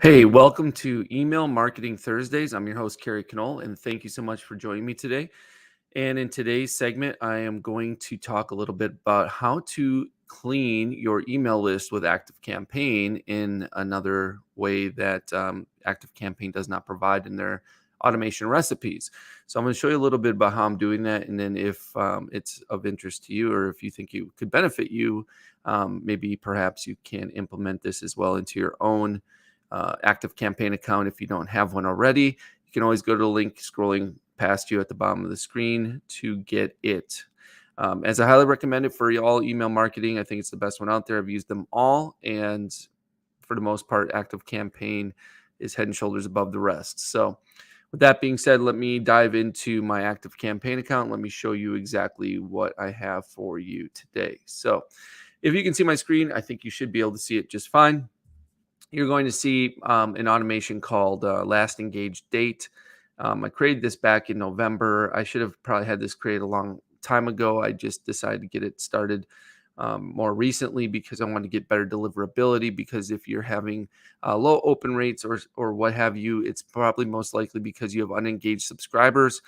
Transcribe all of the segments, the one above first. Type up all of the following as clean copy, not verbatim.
Hey, welcome to Email Marketing Thursdays. I'm your host, Kerry, Knoll, and thank you so much for joining me today. And in today's segment, I am going to talk a little bit about how to clean your email list with ActiveCampaign in another way that ActiveCampaign does not provide in their automation recipes. So I'm going to show you a little bit about how I'm doing that, and then if it's of interest to you or if you think it could benefit you, maybe perhaps you can implement this as well into your own ActiveCampaign account if you don't have one already. You can always go to the link scrolling past you at the bottom of the screen to get it. As I highly recommend it for all email marketing, I think it's the best one out there. I've used them all, and for the most part, ActiveCampaign is head and shoulders above the rest. So with that being said, let me dive into my ActiveCampaign account. Let me show you exactly what I have for you today. So if you can see my screen, I think you should be able to see it just fine. You're going to see an automation called Last Engaged Date. I created this back in November. I should have probably had this created a long time ago. I just decided to get it started more recently because I wanted to get better deliverability. Because if you're having low open rates or what have you, it's probably most likely because you have unengaged subscribers.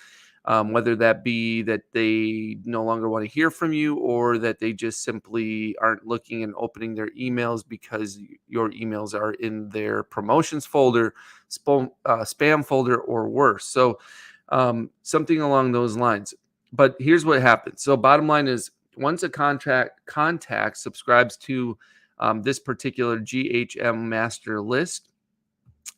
Whether that be that they no longer want to hear from you or that they just simply aren't looking and opening their emails because your emails are in their promotions folder, spam folder, or worse. So something along those lines. But here's what happens. So bottom line is once a contact subscribes to this particular GHM master list,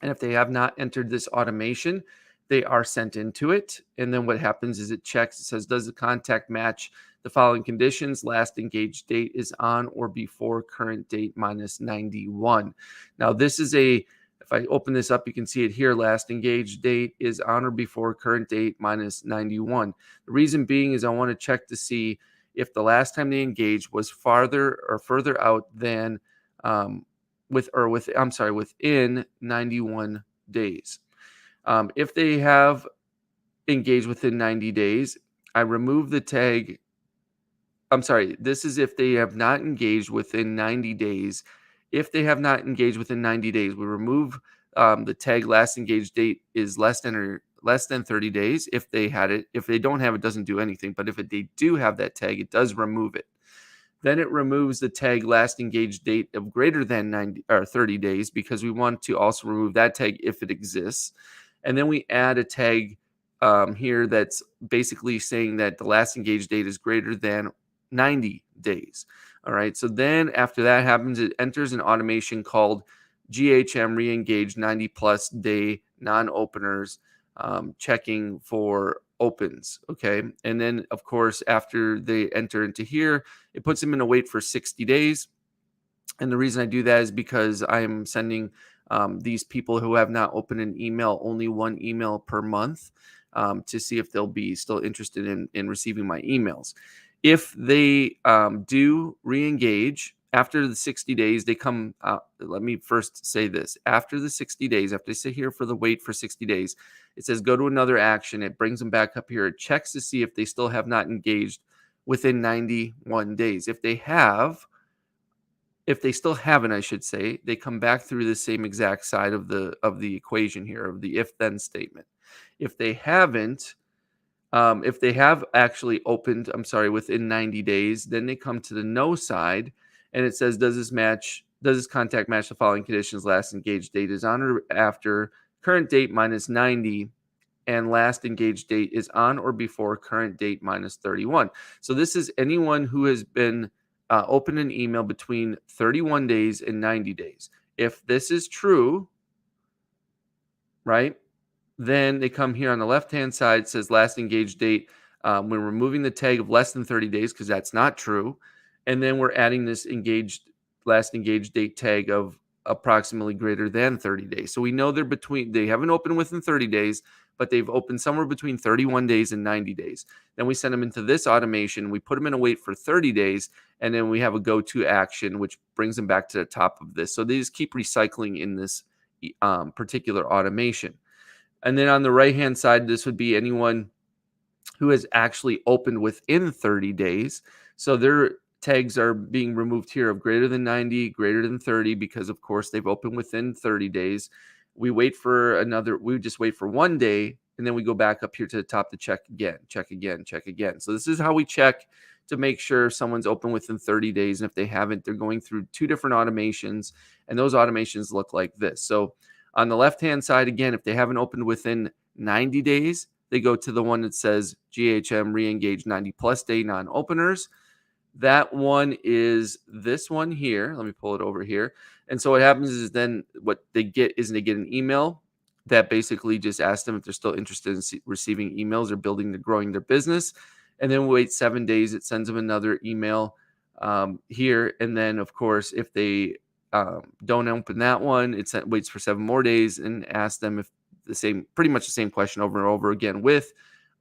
and if they have not entered this automation, they are sent into it. And then what happens is it checks, it says, does the contact match the following conditions? Last engaged date is on or before current date minus 91. Now, this is if I open this up, you can see it here. Last engaged date is on or before current date minus 91. The reason being is I want to check to see if the last time they engaged was farther or further out than within 91 days. If they have engaged within 90 days, I remove the tag. I'm sorry, this is if they have not engaged within 90 days. If they have not engaged within 90 days, we remove the tag last engaged date is less than 30 days. If they had it, if they don't have it, doesn't do anything. But if they do have that tag, it does remove it. Then it removes the tag last engaged date of greater than 90 or 30 days because we want to also remove that tag if it exists. And then we add a tag here that's basically saying that the last engaged date is greater than 90 days. All right. So then after that happens, it enters an automation called GHM re-engage 90 plus day non-openers, checking for opens. Okay. And then of course, after they enter into here, it puts them in a wait for 60 days. And the reason I do that is because I'm sending these people who have not opened an email, only one email per month, to see if they'll be still interested in receiving my emails. If they do re-engage after the 60 days, they come out. Let me first say this. After the 60 days, after they sit here for the wait for 60 days, it says go to another action. It brings them back up here. It checks to see if they still have not engaged within 91 days. If they still haven't, I should say, they come back through the same exact side of the equation here, of the if-then statement. If they haven't, if they have actually opened, within 90 days, then they come to the no side, and it says, does this contact match the following conditions? Last engaged date is on or after current date minus 90, and last engaged date is on or before current date minus 31. So this is anyone who has been open an email between 31 days and 90 days. If this is true, right, then they come here on the left-hand side, says last engaged date. We're removing the tag of less than 30 days because that's not true. And then we're adding this last engaged date tag of approximately greater than 30 days. So we know they haven't opened within 30 days, but they've opened somewhere between 31 days and 90 days. Then we send them into this automation. We put them in a wait for 30 days, and then we have a go-to action, which brings them back to the top of this. So they just keep recycling in this particular automation. And then on the right-hand side, this would be anyone who has actually opened within 30 days. So they're tags are being removed here of greater than 90, greater than 30, because of course they've opened within 30 days. We just wait for 1 day, and then we go back up here to the top to check again, check again, check again. So this is how we check to make sure someone's open within 30 days. And if they haven't, they're going through 2 different automations, and those automations look like this. So on the left-hand side, again, if they haven't opened within 90 days, they go to the one that says GHM re-engage 90 plus day non-openers. That one is this one here. Let me pull it over here. And so what happens is then what they get is they get an email that basically just asks them if they're still interested in receiving emails or growing their business. And then we wait 7 days. It sends them another email here. And then, of course, if they don't open that one, waits for 7 more days and asks them if pretty much the same question over and over again with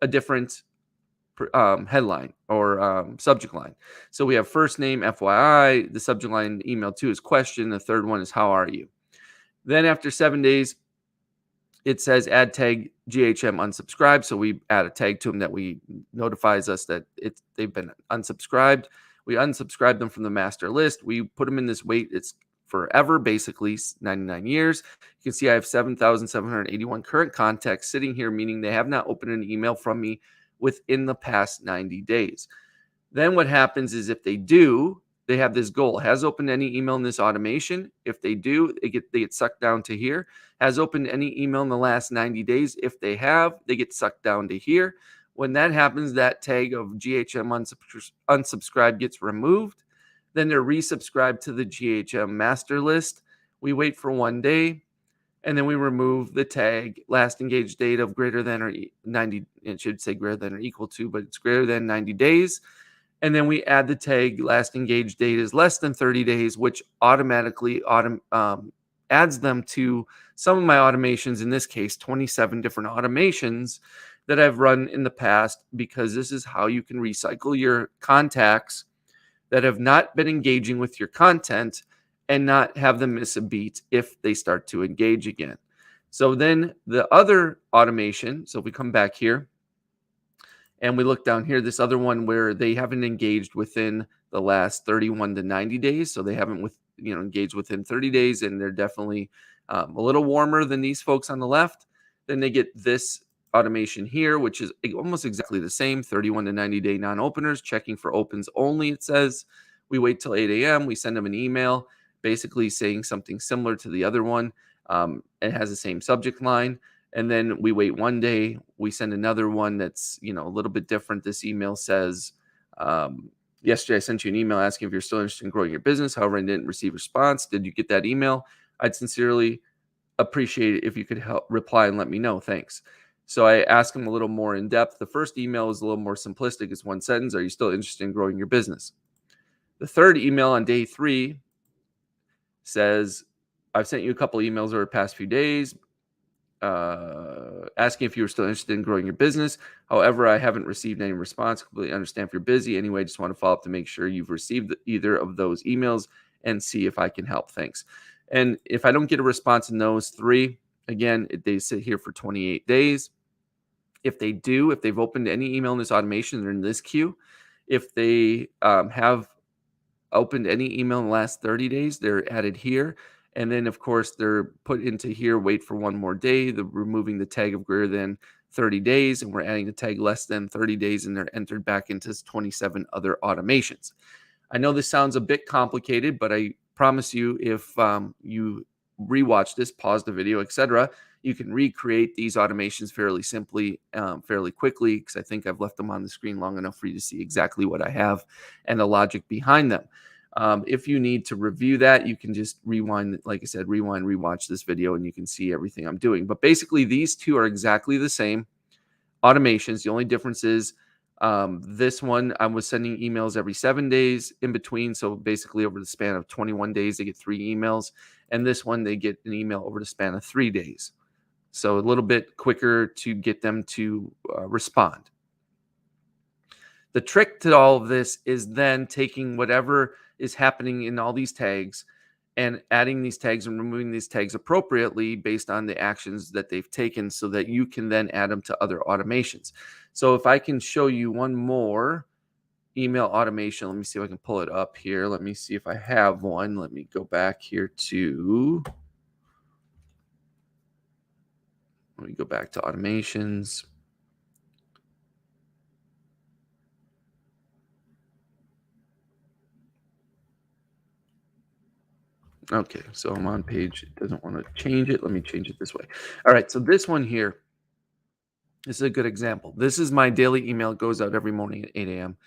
a different headline or subject line. So we have first name, FYI. The subject line email 2 is question. The third one is how are you? Then after 7 days, it says add tag GHM unsubscribed. So we add a tag to them that notifies us that they've been unsubscribed. We unsubscribe them from the master list. We put them in this wait. It's forever, basically 99 years. You can see I have 7,781 current contacts sitting here, meaning they have not opened an email from me within the past 90 days. Then what happens is if they do, they have this goal. Has opened any email in this automation? If they do, they get sucked down to here. Has opened any email in the last 90 days? If they have, they get sucked down to here. When that happens, that tag of GHM unsubscribed gets removed. Then they're resubscribed to the GHM master list. We wait for 1 day. And then we remove the tag last engaged date of greater than or 90. It should say greater than or equal to, but it's greater than 90 days. And then we add the tag last engaged date is less than 30 days, which automatically adds them to some of my automations. In this case, 27 different automations that I've run in the past, because this is how you can recycle your contacts that have not been engaging with your content and not have them miss a beat if they start to engage again. So then the other automation, so if we come back here and we look down here, this other one where they haven't engaged within the last 31 to 90 days. So they haven't engaged within 30 days, and they're definitely a little warmer than these folks on the left. Then they get this automation here, which is almost exactly the same, 31 to 90 day non-openers, checking for opens only, it says. We wait till 8 a.m. We send them an email basically saying something similar to the other one. It has the same subject line. And then we wait 1 day. We send another one that's, a little bit different. This email says, yesterday I sent you an email asking if you're still interested in growing your business. However, I didn't receive a response. Did you get that email? I'd sincerely appreciate it if you could reply and let me know. Thanks. So I asked them a little more in depth. The first email is a little more simplistic. It's one sentence. Are you still interested in growing your business? The third email on day 3 says, I've sent you a couple emails over the past few days asking if you were still interested in growing your business. However, I haven't received any response. Completely understand if you're busy. Anyway, just want to follow up to make sure you've received either of those emails and see if I can help. Thanks. And if I don't get a response in those 3, again, they sit here for 28 days. If they've opened any email in this automation, they're in this queue. If they have opened any email in the last 30 days, they're added here. And then, of course, they're put into here, wait for 1 more day, removing the tag of greater than 30 days, and we're adding the tag less than 30 days, and they're entered back into 27 other automations. I know this sounds a bit complicated, but I promise you, if you rewatch this, pause the video, etc., you can recreate these automations fairly simply, fairly quickly, because I think I've left them on the screen long enough for you to see exactly what I have and the logic behind them. If you need to review that, you can just rewind, like I said, rewatch this video, and you can see everything I'm doing. But basically, these two are exactly the same automations. The only difference is this one, I was sending emails every 7 days in between. So basically, over the span of 21 days, they get 3 emails. And this one, they get an email over the span of 3 days. So a little bit quicker to get them to respond. The trick to all of this is then taking whatever is happening in all these tags and adding these tags and removing these tags appropriately based on the actions that they've taken, so that you can then add them to other automations. So if I can show you one more email automation. Let me see if I can pull it up here. Let me see if I have one. Let me go back here to, let me go back to automations. Okay, so I'm on page, it doesn't want to change it. Let me change it this way. All right, so this one here, this is a good example. This is my daily email. It goes out every morning at 8 a.m.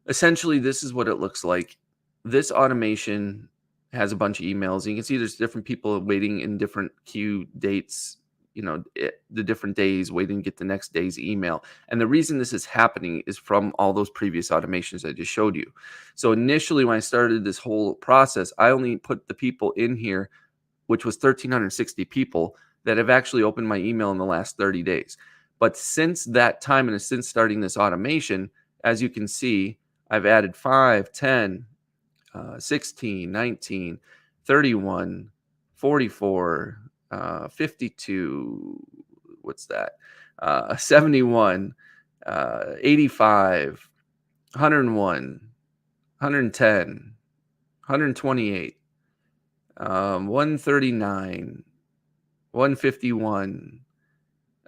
Essentially, this is what it looks like. This automation has a bunch of emails. You can see there's different people waiting in different queue dates, the different days waiting to get the next day's email. And the reason this is happening is from all those previous automations I just showed you. So initially, when I started this whole process, I only put the people in here, which was 1,360 people that have actually opened my email in the last 30 days. But since that time and since starting this automation, as you can see, I've added 5, 10, 16, 19, 31, 44, 52, what's that? 71, 85, 101, 110, 128, 139, 151,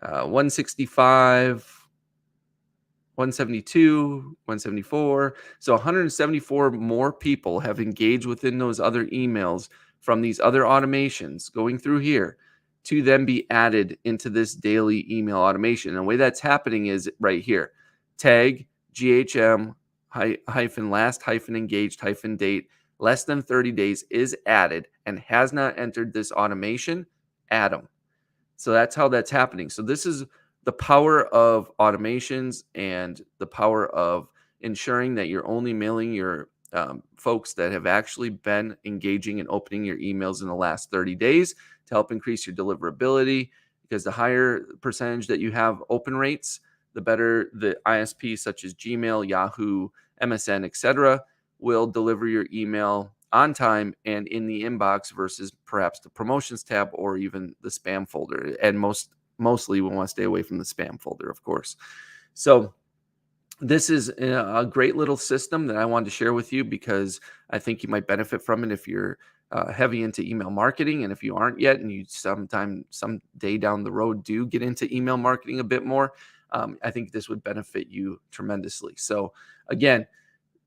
165, 172, 174. So 174 more people have engaged within those other emails from these other automations going through here to then be added into this daily email automation. And the way that's happening is right here. Tag GHM hyphen last hyphen engaged hyphen date less than 30 days is added and has not entered this automation. Add them. So that's how that's happening. So this is the power of automations and the power of ensuring that you're only mailing your folks that have actually been engaging and opening your emails in the last 30 days to help increase your deliverability. Because the higher percentage that you have open rates, the better the ISP such as Gmail, Yahoo, MSN, etc., will deliver your email on time and in the inbox versus perhaps the promotions tab or even the spam folder. And mostly we want to stay away from the spam folder, of course. So this is a great little system that I wanted to share with you because I think you might benefit from it if you're heavy into email marketing. And if you aren't yet and you someday down the road do get into email marketing a bit more, I think this would benefit you tremendously. So again,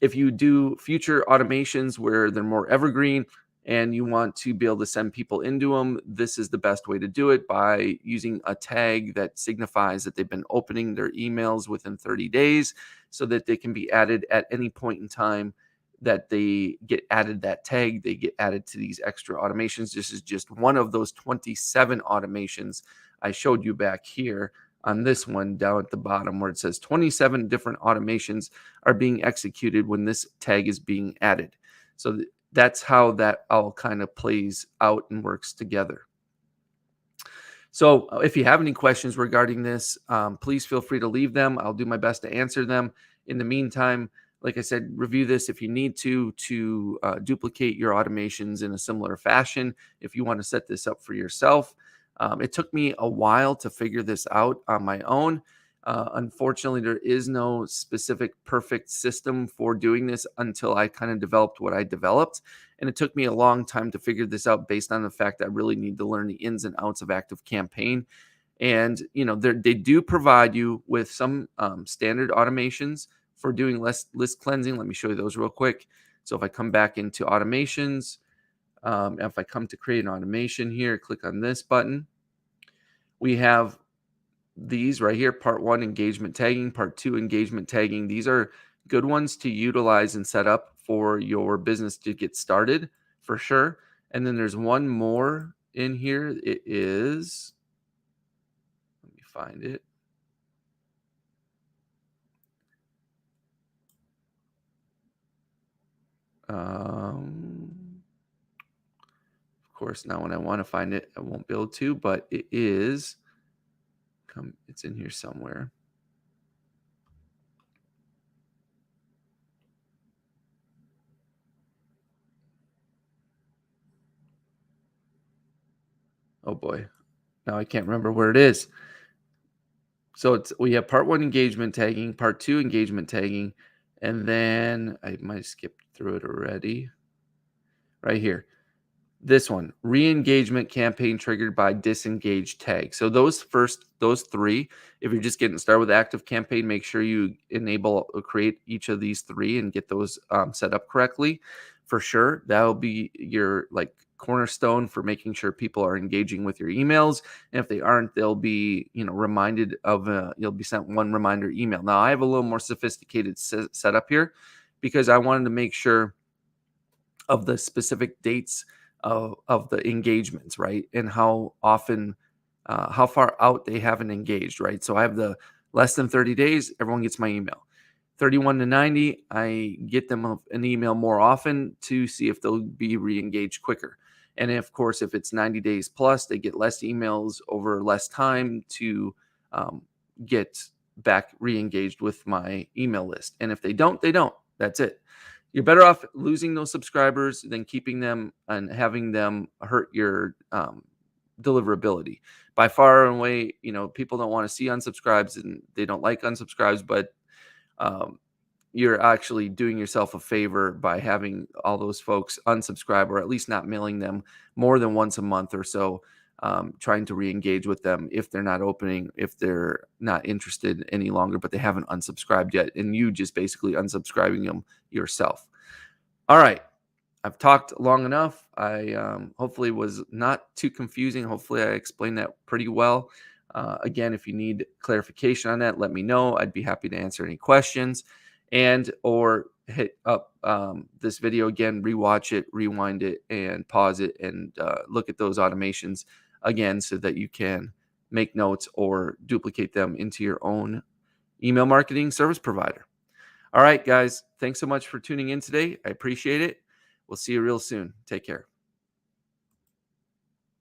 if you do future automations where they're more evergreen and you want to be able to send people into them, this is the best way to do it by using a tag that signifies that they've been opening their emails within 30 days so that they can be added at any point in time that they get added that tag, they get added to these extra automations. This is just one of those 27 automations I showed you back here on this one down at the bottom where it says 27 different automations are being executed when this tag is being added. So that's how that all kind of plays out and works together. So if you have any questions regarding this, please feel free to leave them. I'll do my best to answer them. In the meantime, like I said, review this if you need to duplicate your automations in a similar fashion. If you want to set this up for yourself, it took me a while to figure this out on my own. Unfortunately, there is no specific perfect system for doing this until I kind of developed what I developed. And it took me a long time to figure this out based on the fact that I really need to learn the ins and outs of ActiveCampaign. And, they do provide you with some standard automations for doing list cleansing. Let me show you those real quick. So if I come back into automations, if I come to create an automation here, click on this button, we have these right here, part 1 engagement tagging, part 2 engagement tagging. These are good ones to utilize and set up for your business to get started for sure. And then there's one more in here. It is, let me find it. Of course, now when I want to find it, I won't be able to, but it is, it's in here somewhere. Oh boy, now I can't remember where it is. So we have part 1 engagement tagging, part 2 engagement tagging, And then I might have skipped through it already. Right here. This one, re-engagement campaign triggered by disengaged tag. So those three, if you're just getting started with ActiveCampaign, make sure you create each of these three and get those set up correctly. For sure, that'll be your like cornerstone for making sure people are engaging with your emails. And if they aren't, they'll be reminded of you'll be sent one reminder email. Now I have a little more sophisticated setup here because I wanted to make sure of the specific dates of the engagements, right? And how often, how far out they haven't engaged, right? So I have the less than 30 days, everyone gets my email. 31 to 90, I get them an email more often to see if they'll be re-engaged quicker. And of course, if it's 90 days plus, they get less emails over less time to get back re-engaged with my email list. And if they don't, they don't. That's it. You're better off losing those subscribers than keeping them and having them hurt your deliverability. By far and away, people don't want to see unsubscribes and they don't like unsubscribes, but um, you're actually doing yourself a favor by having all those folks unsubscribe, or at least not mailing them more than once a month or so, trying to re-engage with them if they're not opening, if they're not interested any longer, but they haven't unsubscribed yet, and you just basically unsubscribing them yourself. All right. I've talked long enough. I hopefully was not too confusing. Hopefully I explained that pretty well. Again, if you need clarification on that, let me know. I'd be happy to answer any questions, and or hit up this video again, rewatch it, rewind it, and pause it, and look at those automations again so that you can make notes or duplicate them into your own email marketing service provider. All right, guys, thanks so much for tuning in today. I appreciate it. We'll see you real soon. Take care.